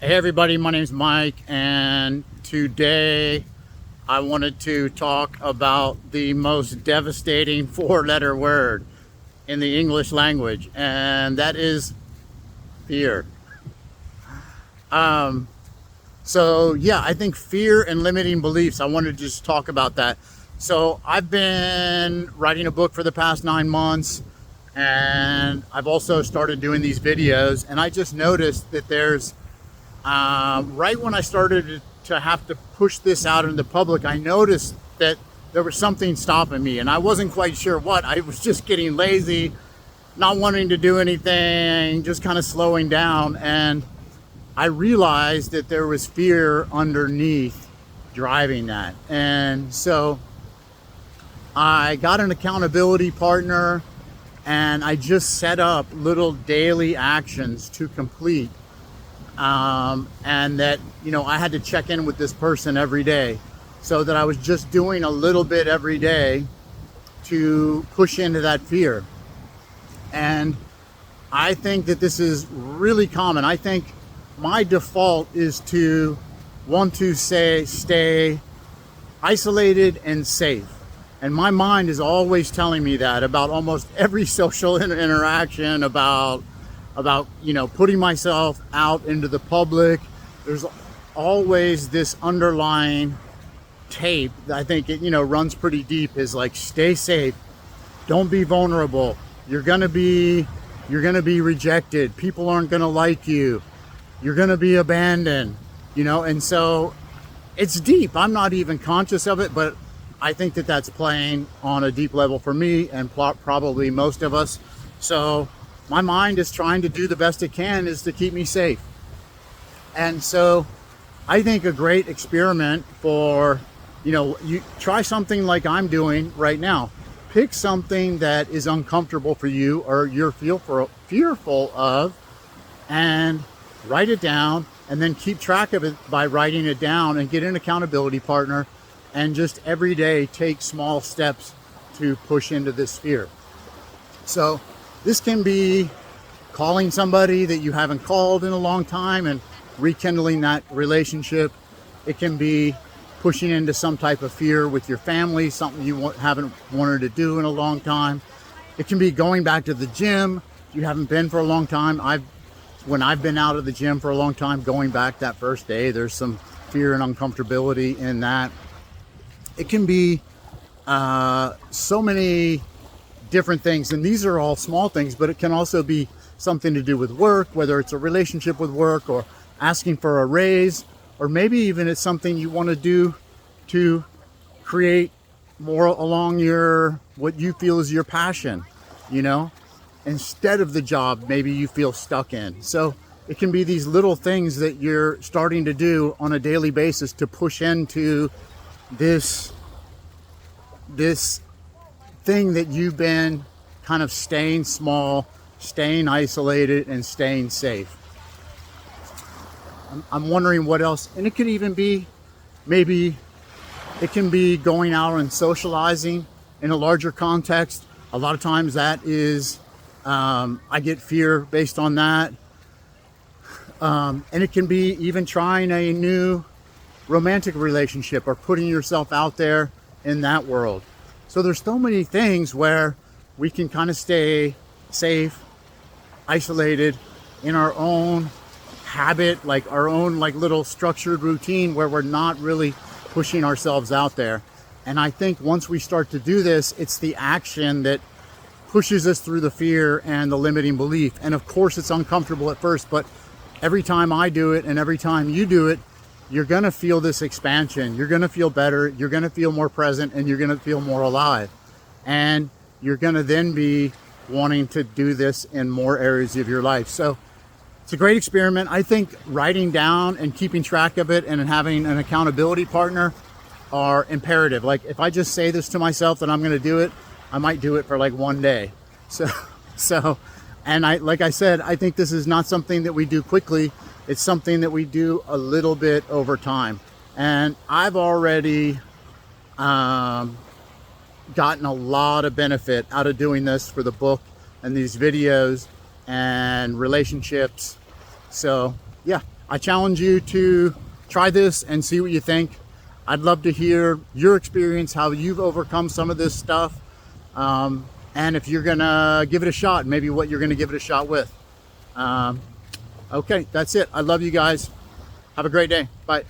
Hey everybody, my name's Mike, and today I wanted to talk about the most devastating four-letter word in the English language, and that is fear. So yeah, I think fear and limiting beliefs, I wanted to just talk about that. So I've been writing a book for the past 9 months, and I've also started doing these videos, and I just noticed that there's right when I started to have to push this out in the public, I noticed that there was something stopping me, and I wasn't quite sure what. I was just getting lazy, not wanting to do anything, just kind of slowing down, and I realized that there was fear underneath driving that. And so I got an accountability partner, and I just set up little daily actions to complete. And that, I had to check in with this person every day, so that I was just doing a little bit every day to push into that fear. And I think that this is really common. I think my default is to want to stay isolated and safe. And my mind is always telling me that about almost every social interaction, about putting myself out into the public. There's always this underlying tape that I think it runs pretty deep, is like, stay safe, don't be vulnerable, you're gonna be rejected, people aren't gonna like you, you're gonna be abandoned, and so it's deep. I'm not even conscious of it, but I think that that's playing on a deep level for me, and probably most of us. So my mind is trying to do the best it can is to keep me safe. And so I think a great experiment for, you try something like I'm doing right now. Pick something that is uncomfortable for you or you're fearful of, and write it down, and then keep track of it by writing it down, and get an accountability partner, and just every day take small steps to push into this fear. So this can be calling somebody that you haven't called in a long time and rekindling that relationship. It can be pushing into some type of fear with your family, something you haven't wanted to do in a long time. It can be going back to the gym you haven't been for a long time. When I've been out of the gym for a long time, going back that first day, there's some fear and uncomfortability in that. It can be so many different things, and these are all small things, but it can also be something to do with work, whether it's a relationship with work, or asking for a raise, or maybe even it's something you want to do to create more along what you feel is your passion, instead of the job maybe you feel stuck in. So it can be these little things that you're starting to do on a daily basis to push into this thing that you've been kind of staying small, staying isolated, and staying safe. I'm wondering what else. And it could even be, maybe it can be going out and socializing in a larger context. A lot of times that is, I get fear based on that. And it can be even trying a new romantic relationship, or putting yourself out there in that world. So there's so many things where we can kind of stay safe, isolated in our own habit, like our own little structured routine, where we're not really pushing ourselves out there. And I think once we start to do this, it's the action that pushes us through the fear and the limiting belief. And of course it's uncomfortable at first, but every time I do it and every time you do it, you're going to feel this expansion. You're going to feel better. You're going to feel more present, and you're going to feel more alive. And you're going to then be wanting to do this in more areas of your life. So it's a great experiment. I think writing down and keeping track of it and having an accountability partner are imperative. Like, if I just say this to myself that I'm going to do it, I might do it for like one day. And like I said, I think this is not something that we do quickly. It's something that we do a little bit over time. And I've already gotten a lot of benefit out of doing this for the book and these videos and relationships. So yeah, I challenge you to try this and see what you think. I'd love to hear your experience, how you've overcome some of this stuff. And if you're gonna give it a shot, maybe what you're gonna give it a shot with. Okay, that's it. I love you guys. Have a great day. Bye.